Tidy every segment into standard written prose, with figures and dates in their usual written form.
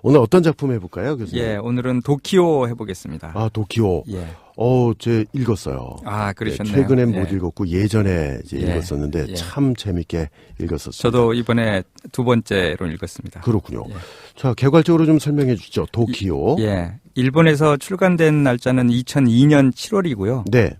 오늘 어떤 작품 해볼까요, 교수님? 예, 오늘은 도키오 해보겠습니다. 아, 도키오. 예. 제 읽었어요. 아, 그러셨네요. 네, 최근엔 예. 못 읽었고 예전에 이제 예. 읽었었는데 예. 참 재밌게 읽었었습니다. 저도 이번에 두 번째로 읽었습니다. 그렇군요. 예. 자, 개괄적으로 좀 설명해 주시죠. 도키오. 예. 일본에서 출간된 날짜는 2002년 7월이고요. 네.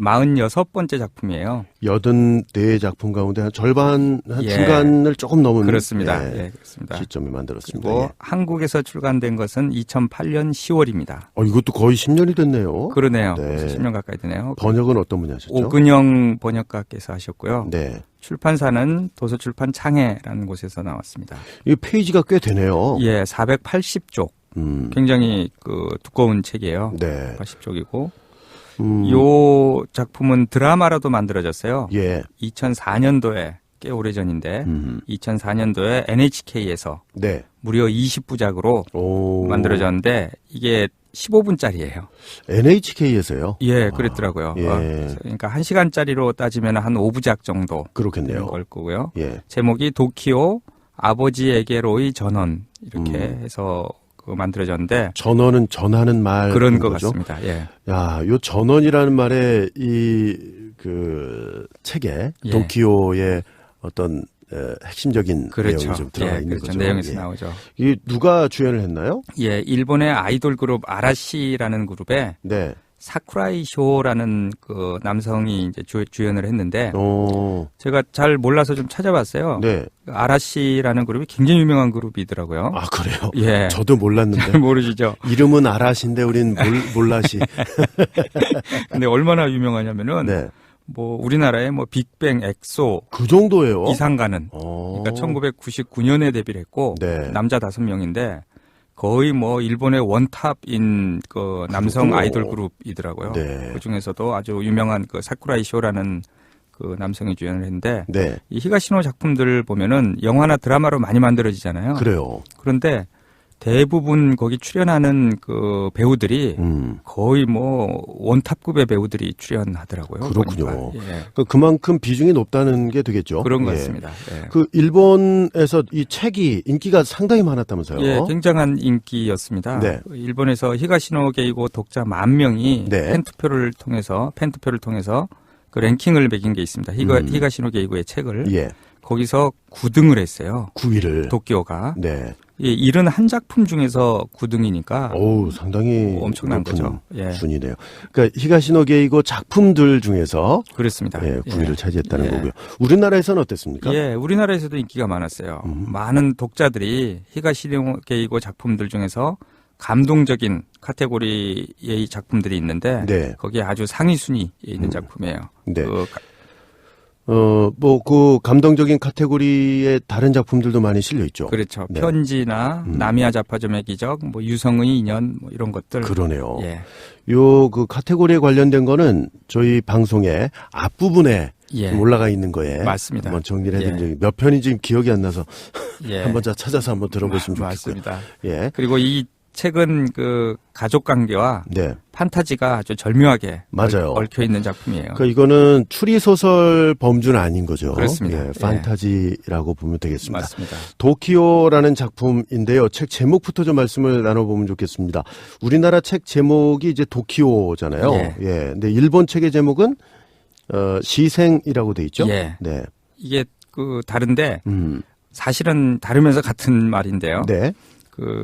46번째 작품이에요. 84작품 가운데 한 절반, 한 예. 중간을 조금 넘은 그렇습니다. 예, 예, 그렇습니다. 시점에 만들었습니다. 그리고 예. 한국에서 출간된 것은 2008년 10월입니다. 이것도 거의 10년이 됐네요. 그러네요. 네. 벌써 10년 가까이 되네요. 번역은 어떤 분이 하셨죠? 오근영 번역가께서 하셨고요. 네. 출판사는 도서출판 창해라는 곳에서 나왔습니다. 이 페이지가 꽤 되네요. 예, 480쪽. 음. 굉장히 두꺼운 책이에요. 네. 80쪽이고. 요 작품은 드라마로도 만들어졌어요. 예. 2004년도에 꽤 오래전인데 2004년도에 NHK에서 네. 무려 20부작으로 오. 만들어졌는데 이게 15분짜리예요. NHK에서요? 예, 그랬더라고요. 예. 그러니까 1시간짜리로 따지면 한 5부작 정도 그렇겠네요. 걸 거고요. 예. 제목이 도키오 아버지에게로의 전원 이렇게 해서 만들어졌는데 전원은 전하는 말 그런 것 거죠? 같습니다. 예. 야, 요 전원이라는 말에 책에 예. 도키오의 어떤 핵심적인 그렇죠. 내용이 좀 들어가 예, 있는 그렇죠. 거죠. 내용에서 예. 나오죠. 이 누가 주연을 했나요? 예, 일본의 아이돌 그룹 아라시라는 그룹에 네. 사쿠라이 쇼라는 남성이 이제 주연을 했는데 오. 제가 잘 몰라서 좀 찾아봤어요. 네. 아라시라는 그룹이 굉장히 유명한 그룹이더라고요. 아, 그래요? 예. 저도 몰랐는데. 잘 모르시죠? 이름은 아라시인데 우린 몰라시. 근데 얼마나 유명하냐면은 네. 우리나라의 빅뱅, 엑소 그 정도예요? 이상 가는. 오. 그러니까 1999년에 데뷔를 했고 네. 남자 5명인데 거의 일본의 원탑인 남성 그렇군요. 아이돌 그룹이더라고요. 네. 그 중에서도 아주 유명한 사쿠라이 쇼라는 남성이 주연을 했는데 네. 이 히가시노 작품들 보면은 영화나 드라마로 많이 만들어지잖아요. 그래요. 그런데 대부분 거기 출연하는 배우들이 거의 원탑급의 배우들이 출연하더라고요. 그렇군요. 예. 그만큼 비중이 높다는 게 되겠죠. 그런 것 예. 같습니다. 예. 일본에서 이 책이 인기가 상당히 많았다면서요? 예, 굉장한 인기였습니다. 네. 일본에서 히가시노 게이고 독자 10,000명이 네. 팬투표를 통해서 그 랭킹을 매긴 게 있습니다. 히가시노 게이고의 책을 예. 거기서 9등을 했어요. 9위를. 도쿄가. 네. 예, 71작품 중에서 9등이니까 오, 상당히 엄청난 높은 거죠. 예. 순위네요. 그러니까 히가시노 게이고 작품들 중에서 그렇습니다. 예, 9위를 예. 차지했다는 예. 거고요. 우리나라에서는 어땠습니까? 예, 우리나라에서도 인기가 많았어요. 많은 독자들이 히가시노 게이고 작품들 중에서 감동적인 카테고리의 작품들이 있는데 네. 거기에 아주 상위 순위에 있는 작품이에요. 네. 감동적인 카테고리의 다른 작품들도 많이 실려 있죠. 그렇죠. 네. 편지나 나미야 자파점의 기적, 유성의 인연 이런 것들. 그러네요. 예. 카테고리에 관련된 거는 저희 방송의 앞부분에 예. 좀 올라가 있는 거에 맞습니다. 한번 정리를 해드린 예. 적이 몇 편이 지금 기억이 안 나서 예. 한번 찾아서 한번 들어보시면 좋겠고요. 맞습니다. 예. 그리고 이 책은 가족 관계와 네. 판타지가 아주 절묘하게 맞아요. 얽혀 있는 작품이에요. 그러니까 이거는 추리소설 범주는 아닌 거죠. 그렇습니다. 예, 판타지라고 보면 되겠습니다. 맞습니다. 도키오라는 작품인데요. 책 제목부터 좀 말씀을 나눠보면 좋겠습니다. 우리나라 책 제목이 이제 도키오잖아요. 예. 예. 근데 일본 책의 제목은 시생이라고 돼 있죠. 예. 네. 이게 다른데 사실은 다르면서 같은 말인데요. 네.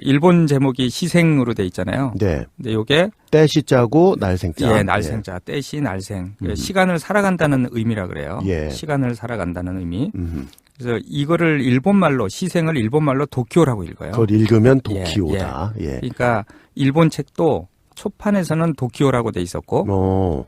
일본 제목이 시생으로 돼 있잖아요. 네. 근데 요게 떼시자고 날생자. 예, 날생자, 떼시 날생. 시간을 살아간다는 의미라 그래요. 예. 시간을 살아간다는 의미. 그래서 이거를 일본말로 시생을 일본말로 도쿄라고 읽어요. 그걸 읽으면 도키오다. 예. 그러니까 일본 책도 초판에서는 도쿄라고 돼 있었고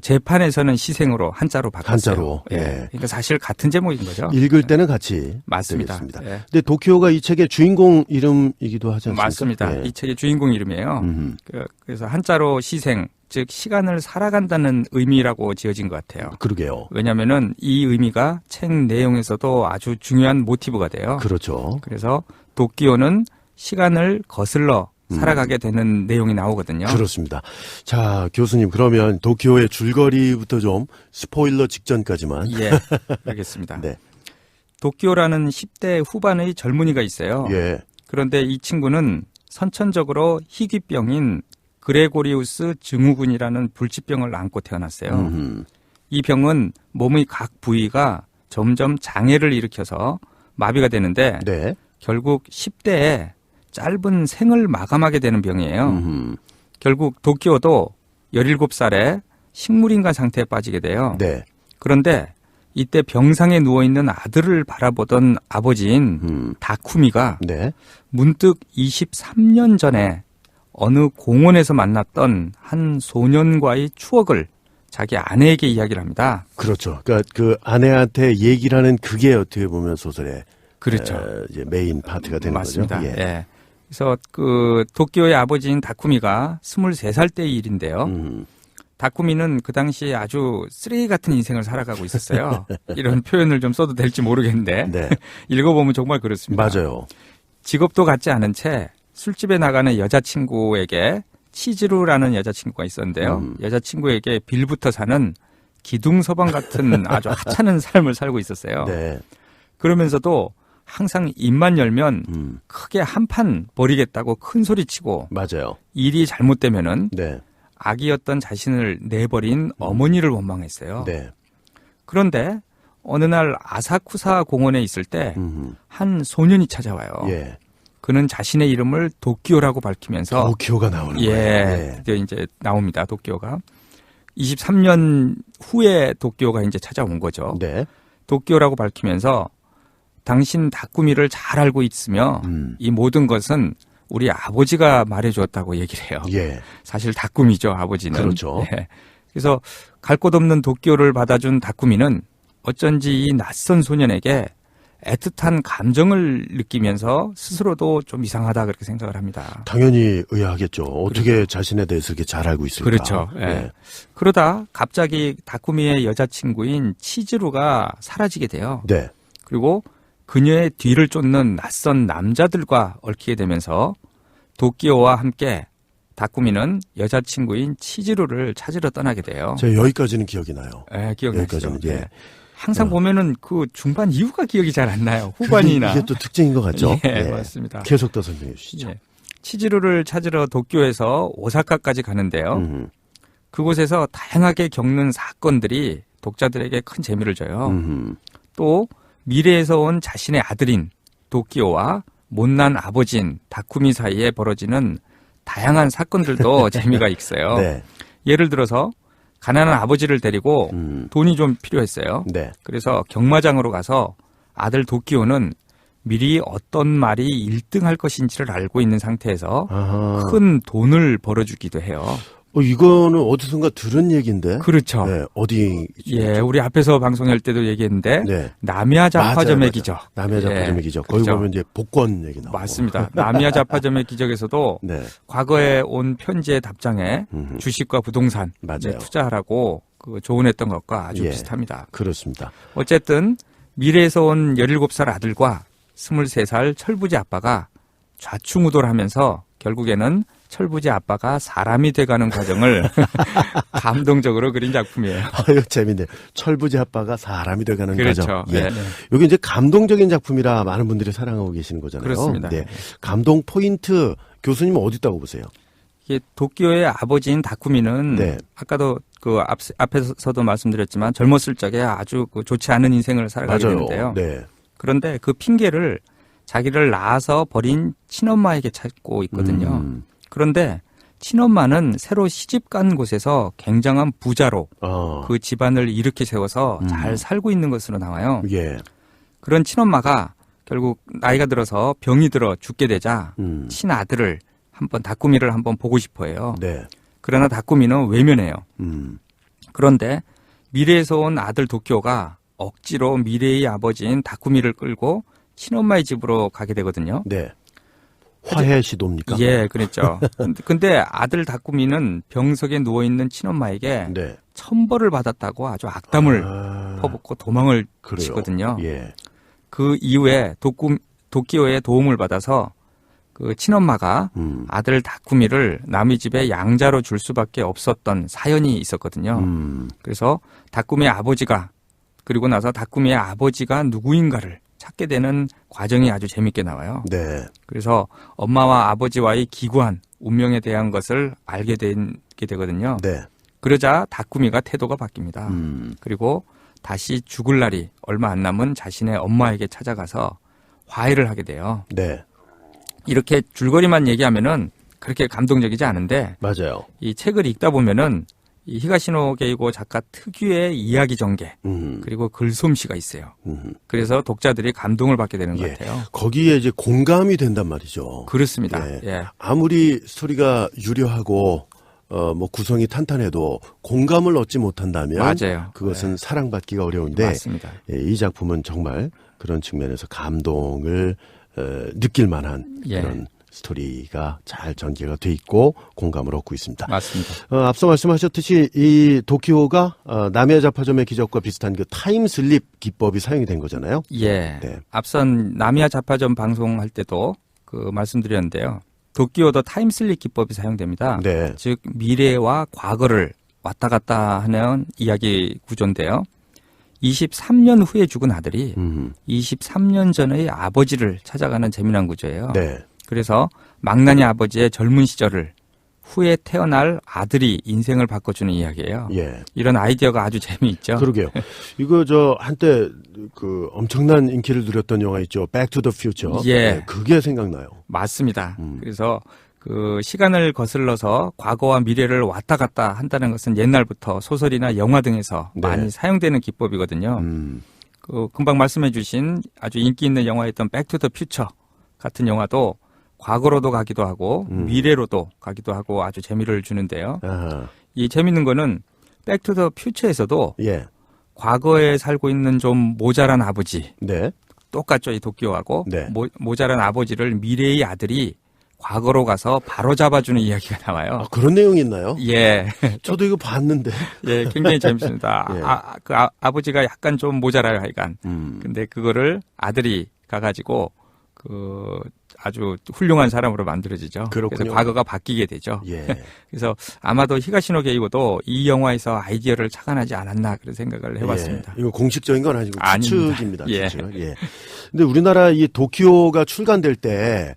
재판에서는 시생으로 한자로 바꿨어요. 한자로. 예. 그러니까 사실 같은 제목인 거죠. 읽을 때는 같이 맞습니다. 되겠습니다. 예. 근데 도키오가 이 책의 주인공 이름이기도 하지 않습니까? 맞습니다. 예. 이 책의 주인공 이름이에요. 그래서 한자로 시생, 즉 시간을 살아간다는 의미라고 지어진 것 같아요. 그러게요. 왜냐하면은 이 의미가 책 내용에서도 아주 중요한 모티브가 돼요. 그렇죠. 그래서 도끼오는 시간을 거슬러 살아가게 되는 내용이 나오거든요. 그렇습니다. 자, 교수님, 그러면 도쿄의 줄거리부터 좀 스포일러 직전까지만. 예, 알겠습니다. 네. 도쿄라는 10대 후반의 젊은이가 있어요. 예. 그런데 이 친구는 선천적으로 희귀병인 그레고리우스 증후군이라는 불치병을 안고 태어났어요. 이 병은 몸의 각 부위가 점점 장애를 일으켜서 마비가 되는데 네. 결국 10대에 짧은 생을 마감하게 되는 병이에요. 결국 도끼오도 17살에 식물인간 상태에 빠지게 돼요. 네. 그런데 이때 병상에 누워있는 아들을 바라보던 아버지인 다쿠미가 네. 문득 23년 전에 어느 공원에서 만났던 한 소년과의 추억을 자기 아내에게 이야기를 합니다. 그렇죠. 그러니까 그 아내한테 얘기를 하는 그게 어떻게 보면 소설의 그렇죠. 이제 메인 파트가 되는 맞습니다. 거죠. 예. 그래서 그 도쿄의 아버지인 다쿠미가 23살 때의 일인데요. 다쿠미는 그 당시에 아주 쓰레기 같은 인생을 살아가고 있었어요. 이런 표현을 좀 써도 될지 모르겠는데 네. 읽어보면 정말 그렇습니다. 맞아요. 직업도 갖지 않은 채 술집에 나가는 여자친구에게 치즈루라는 여자친구가 있었는데요. 여자친구에게 빌부터 사는 기둥서방 같은 아주 하찮은 삶을 살고 있었어요. 네. 그러면서도 항상 입만 열면 크게 한판 버리겠다고 큰 소리치고 맞아요. 일이 잘못되면은 네. 아기였던 자신을 내버린 어머니를 원망했어요. 네. 그런데 어느 날 아사쿠사 공원에 있을 때 한 소년이 찾아와요. 예. 그는 자신의 이름을 도끼오라고 밝히면서 도쿄가 나오는 예, 거예요. 드디어 이제 나옵니다. 도끼오가 23년 후에 도끼오가 이제 찾아온 거죠. 네. 도끼오라고 밝히면서 당신 다꾸미를 잘 알고 있으며 이 모든 것은 우리 아버지가 말해주었다고 얘기를 해요. 예. 사실 다꾸미죠, 아버지는. 그렇죠. 예. 그래서 갈 곳 없는 도끼오를 받아준 다꾸미는 어쩐지 이 낯선 소년에게 애틋한 감정을 느끼면서 스스로도 좀 이상하다 그렇게 생각을 합니다. 당연히 의아하겠죠. 어떻게 자신에 대해서 이렇게 잘 알고 있을까? 그렇죠. 예. 네. 그러다 갑자기 다꾸미의 여자친구인 치즈루가 사라지게 돼요. 네. 그리고 그녀의 뒤를 쫓는 낯선 남자들과 얽히게 되면서 도끼오와 함께 다꾸미는 여자친구인 치즈루를 찾으러 떠나게 돼요. 제가 여기까지는 기억이 나요. 예, 기억나시죠? 여기까지는, 예. 항상 보면은 그 중반 이후가 기억이 잘 안 나요. 후반이나. 이게 또 특징인 것 같죠? 예, 맞습니다. 계속 더 설명해 주시죠. 예. 치즈루를 찾으러 도쿄에서 오사카까지 가는데요. 그곳에서 다양하게 겪는 사건들이 독자들에게 큰 재미를 줘요. 또 미래에서 온 자신의 아들인 도끼오와 못난 아버지인 다쿠미 사이에 벌어지는 다양한 사건들도 재미가 있어요. 네. 예를 들어서 가난한 아버지를 데리고 돈이 좀 필요했어요. 네. 그래서 경마장으로 가서 아들 도끼오는 미리 어떤 말이 1등할 것인지를 알고 있는 상태에서 아하. 큰 돈을 벌어주기도 해요. 이거는 어디선가 들은 얘기인데. 그렇죠. 네. 어디? 예, 우리 앞에서 방송할 때도 얘기했는데 네. 남야 잡화점의 맞아요. 기적. 남야 잡화점의 예, 기적. 거기 그렇죠. 보면 이제 복권 얘기 나오고. 맞습니다. 남야 잡화점의 기적에서도 네. 과거에 온 편지의 답장에 주식과 부동산 맞아요. 투자하라고 그 조언했던 것과 아주 예. 비슷합니다. 그렇습니다. 어쨌든 미래에서 온 17살 아들과 23살 철부지 아빠가 좌충우돌 하면서 결국에는 철부지 아빠가 사람이 돼가는 과정을 감동적으로 그린 작품이에요. 아유, 재밌네요. 철부지 아빠가 사람이 돼가는 그렇죠. 과정. 예. 네. 여기 이제 감동적인 작품이라 많은 분들이 사랑하고 계시는 거잖아요. 그렇습니다. 네. 감동 포인트 교수님은 어디 있다고 보세요? 이게 도쿄의 아버지인 다쿠미는 네. 아까도 그 앞에서도 말씀드렸지만 젊었을 적에 아주 그 좋지 않은 인생을 살아가게 맞아요. 되는데요. 네. 그런데 그 핑계를 자기를 낳아서 버린 친엄마에게 찾고 있거든요. 그런데 친엄마는 새로 시집 간 곳에서 굉장한 부자로 그 집안을 일으켜 세워서 잘 살고 있는 것으로 나와요. 예. 그런 친엄마가 결국 나이가 들어서 병이 들어 죽게 되자 친아들을 한번 다꾸미를 한번 보고 싶어 해요. 네. 그러나 다꾸미는 외면해요. 그런데 미래에서 온 아들 도쿄가 억지로 미래의 아버지인 다꾸미를 끌고 친엄마의 집으로 가게 되거든요. 네. 화해 시도입니까? 예, 그랬죠. 근데 아들 다꾸미는 병석에 누워있는 친엄마에게 네. 천벌을 받았다고 아주 악담을 퍼붓고 도망을 그래요. 치거든요. 예. 그 이후에 도끼오의 도움을 받아서 그 친엄마가 아들 다꾸미를 남의 집에 양자로 줄 수밖에 없었던 사연이 있었거든요. 그래서 다꾸미의 아버지가 그리고 나서 다꾸미의 아버지가 누구인가를 찾게 되는 과정이 아주 재밌게 나와요. 네. 그래서 엄마와 아버지와의 기구한 운명에 대한 것을 알게 되거든요. 네. 그러자 다꾸미가 태도가 바뀝니다. 그리고 다시 죽을 날이 얼마 안 남은 자신의 엄마에게 찾아가서 화해를 하게 돼요. 네. 이렇게 줄거리만 얘기하면은 그렇게 감동적이지 않은데 맞아요. 이 책을 읽다 보면은 이 히가시노 게이고 작가 특유의 이야기 전개 그리고 글솜씨가 있어요. 그래서 독자들이 감동을 받게 되는 것 같아요. 거기에 이제 공감이 된단 말이죠. 그렇습니다. 예. 예. 아무리 스토리가 유려하고 뭐 구성이 탄탄해도 공감을 얻지 못한다면 맞아요. 그것은 사랑받기가 어려운데 맞습니다. 예, 이 작품은 정말 그런 측면에서 감동을 느낄 만한 예. 그런 스토리가 잘 전개가 돼 있고 공감을 얻고 있습니다. 맞습니다. 앞서 말씀하셨듯이 이 도쿄가 나미야 잡화점의 기적과 비슷한 그 타임슬립 기법이 사용이 된 거잖아요. 예. 네. 앞선 나미야 잡화점 방송할 때도 그 말씀드렸는데요. 도쿄 더 타임슬립 기법이 사용됩니다. 네. 즉 미래와 과거를 왔다 갔다 하는 이야기 구조인데요. 23년 후에 죽은 아들이 23년 전의 아버지를 찾아가는 재미난 구조예요. 네. 그래서 망나니 아버지의 젊은 시절을 후에 태어날 아들이 인생을 바꿔주는 이야기예요. 예. 이런 아이디어가 아주 재미있죠. 그러게요. 이거 한때 그 엄청난 인기를 누렸던 영화 있죠. Back to the Future. 예. 네, 그게 생각나요. 맞습니다. 그래서 그 시간을 거슬러서 과거와 미래를 왔다 갔다 한다는 것은 옛날부터 소설이나 영화 등에서 네. 많이 사용되는 기법이거든요. 그 금방 말씀해 주신 아주 인기 있는 영화였던 Back to the Future 같은 영화도 과거로도 가기도 하고 미래로도 가기도 하고 아주 재미를 주는데요. 아하. 이 재밌는 거는 Back to the Future에서도 예. 과거에 살고 있는 좀 모자란 아버지 네. 똑같죠. 이 도쿄하고 네. 모자란 아버지를 미래의 아들이 과거로 가서 바로 잡아주는 이야기가 나와요. 그런 내용이 있나요? 예. 저도 이거 봤는데. 예, 굉장히 재밌습니다. 예. 아버지가 약간 좀 모자라요, 하여간. 근데 그거를 아들이 가가지고 아주 훌륭한 사람으로 만들어지죠. 그렇군요. 그래서 과거가 바뀌게 되죠. 예. 그래서 아마도 히가시노 게이고도 이 영화에서 아이디어를 착안하지 않았나 그런 생각을 해봤습니다. 예. 이거 공식적인 건 아니고 아닙니다. 추측입니다. 예. 추측. 예. 근데 우리나라 이 도쿄가 출간될 때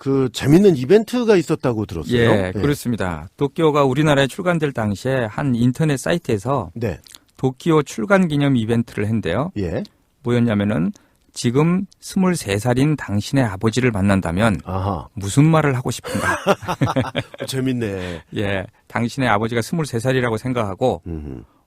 그 재밌는 이벤트가 있었다고 들었어요. 예, 그렇습니다. 도쿄가 우리나라에 출간될 당시에 한 인터넷 사이트에서 네. 도쿄 출간 기념 이벤트를 했는데요. 예. 뭐였냐면은 지금 23살인 당신의 아버지를 만난다면 아하. 무슨 말을 하고 싶은가? 재밌네. 예, 당신의 아버지가 23살이라고 생각하고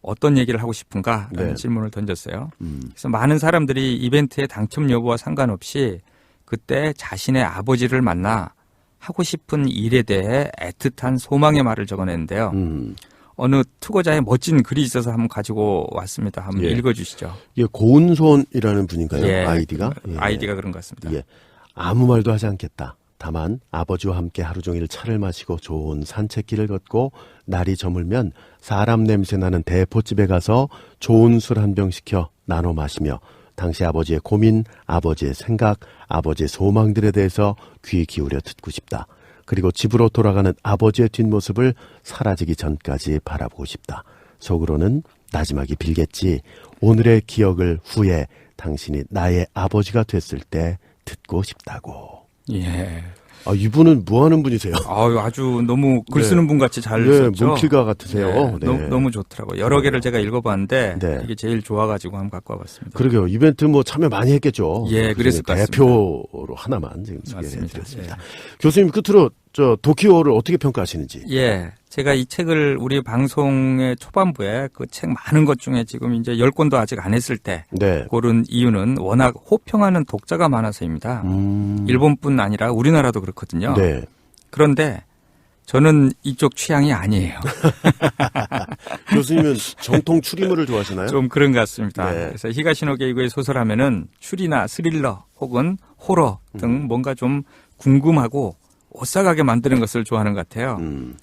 어떤 얘기를 하고 싶은가? 라는 네. 질문을 던졌어요. 그래서 많은 사람들이 이벤트의 당첨 여부와 상관없이 그때 자신의 아버지를 만나 하고 싶은 일에 대해 애틋한 소망의 말을 적어냈는데요. 어느 투고자의 멋진 글이 있어서 한번 가지고 왔습니다. 한번 예. 읽어주시죠. 이게 고은손이라는 분인가요? 예, 아이디가? 예. 아이디가 그런 것 같습니다. 예. 아무 말도 하지 않겠다. 다만 아버지와 함께 하루 종일 차를 마시고 좋은 산책길을 걷고 날이 저물면 사람 냄새 나는 대포집에 가서 좋은 술 한 병 시켜 나눠 마시며 당시 아버지의 고민, 아버지의 생각, 아버지의 소망들에 대해서 귀 기울여 듣고 싶다. 그리고 집으로 돌아가는 아버지의 뒷모습을 사라지기 전까지 바라보고 싶다. 속으로는 나지막이 빌겠지. 오늘의 기억을 후에 당신이 나의 아버지가 됐을 때 듣고 싶다고. 예. 이분은 뭐 하는 분이세요? 아주 너무 글 네. 쓰는 분 같이 잘 네, 썼죠. 문필가 같으세요. 네. 너무 좋더라고요. 여러 개를 제가 읽어봤는데 네. 이게 제일 좋아가지고 한번 갖고 와봤습니다. 그러게요. 이벤트 뭐 참여 많이 했겠죠. 예, 그랬을 것 같습니다. 대표로 하나만 지금 맞습니다. 소개해드렸습니다. 교수님 끝으로 도쿄를 어떻게 평가하시는지. 예. 제가 이 책을 우리 방송의 초반부에 그 책 많은 것 중에 지금 이제 10권도 아직 안 했을 때 네. 고른 이유는 워낙 호평하는 독자가 많아서입니다. 일본뿐 아니라 우리나라도 그렇거든요. 네. 그런데 저는 이쪽 취향이 아니에요. 교수님은 정통 추리물을 좋아하시나요? 좀 그런 것 같습니다. 네. 그래서 히가시노 게이고의 소설하면은 추리나 스릴러 혹은 호러 등 뭔가 좀 궁금하고 오싹하게 만드는 것을 좋아하는 것 같아요.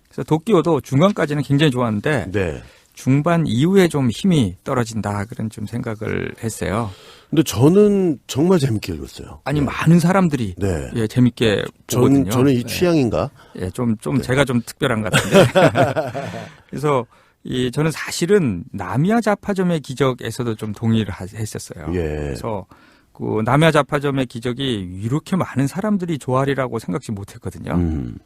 그래서 도쿄도 중간까지는 굉장히 좋았는데 네. 중반 이후에 좀 힘이 떨어진다 그런 좀 생각을 했어요. 근데 저는 정말 재밌게 읽었어요. 아니 네. 많은 사람들이 네. 예, 재밌게 보거든요. 저는 이 취향인가? 예, 좀 제가 좀 특별한 것 같은데. 그래서 저는 사실은 나미야 잡화점의 기적에서도 좀 동의를 했었어요. 예. 그래서 그 남야자파점의 기적이 이렇게 많은 사람들이 좋아하리라고 생각지 못했거든요.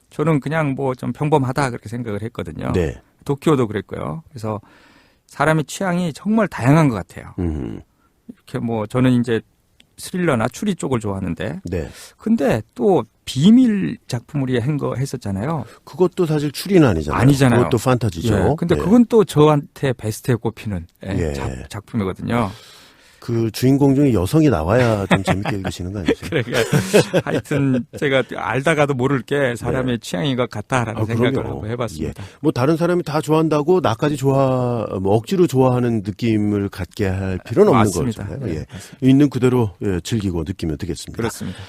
저는 그냥 뭐 좀 평범하다 그렇게 생각을 했거든요. 네. 도쿄도 그랬고요. 그래서 사람의 취향이 정말 다양한 것 같아요. 이렇게 뭐 저는 이제 스릴러나 추리 쪽을 좋아하는데, 네. 근데 또 비밀 작품을 했었잖아요. 그것도 사실 추리는 아니잖아요. 아니잖아요. 그것도 판타지죠. 예, 근데 네. 그건 또 저한테 베스트에 꼽히는 예. 작품이거든요. 그 주인공 중에 여성이 나와야 좀 재밌게 읽으시는 거 아니죠? 그러니까 하여튼 제가 알다가도 모를 게 사람의 취향인 것 같다라는 생각을 그럼요. 한번 해봤습니다. 예. 뭐 다른 사람이 다 좋아한다고 나까지 뭐 억지로 좋아하는 느낌을 갖게 할 필요는 없는 맞습니다. 거잖아요. 네, 예. 맞습니다. 있는 그대로 즐기고 느끼면 되겠습니다. 그렇습니다.